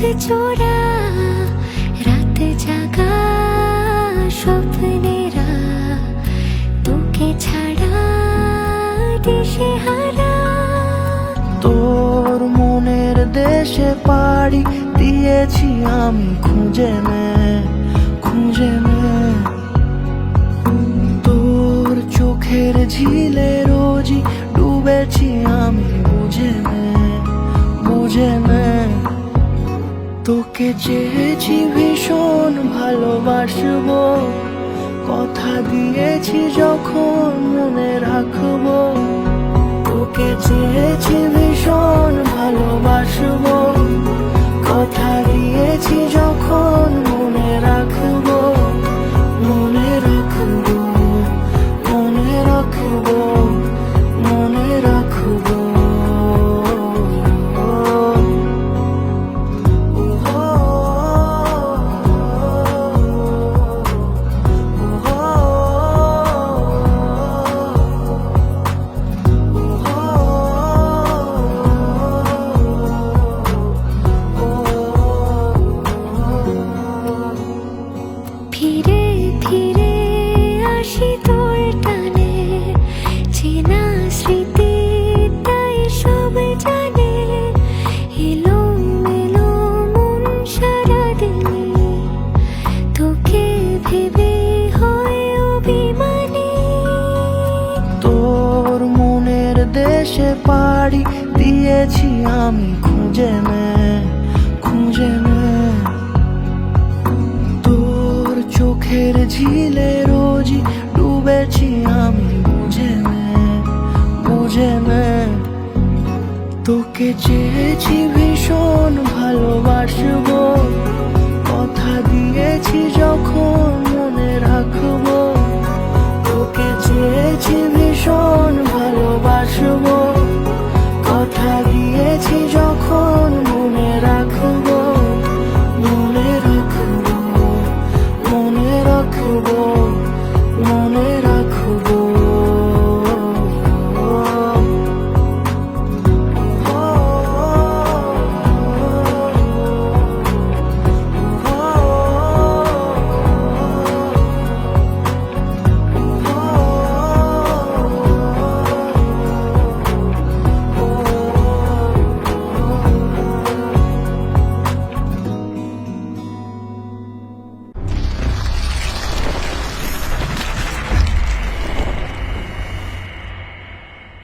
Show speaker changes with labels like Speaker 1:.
Speaker 1: চোরা রাত জাগা স্বপ্নেরা তোকে ছাড়া দিশেহারা।
Speaker 2: তোর মনের দেশে পাড়ি দিয়েছি আমি খুঁজে নে খুঁজে নে। তোর চোখের ঝিলে রোজই ডুবেছি আমি বুঝে নে বুঝে নে। তোকে চেয়েছি ভীষণ ভালোবাসবো, কথা দিয়েছি যখন মনে রাখবো। তোকে চেয়েছি ভীষণ ভালোবাসবো, কথা দিয়েছি যখন মনে রাখবো। মনে রাখবো মনে রাখবো মনে রাখবো।
Speaker 1: ফিরে ফিরে আসি তোর টানে, চেনা স্মৃতি তাই সব জানে। এলো মেলো মন সারাদিনে, তোকে ভেবে হয় অভিমানী।
Speaker 2: তোর মনের দেশে পাড়ি দিয়েছি আমি খুঁজে নে খুঁজে নে। তোর চোখের ঝিলে রোজই ডুবেছি আমি বুঝে নে বুঝে নে। তোকে চেয়েছি ভীষণ ভালোবাসবো, কথা দিয়েছি যখন মনে রাখবো। তোকে চেয়েছি ভীষণ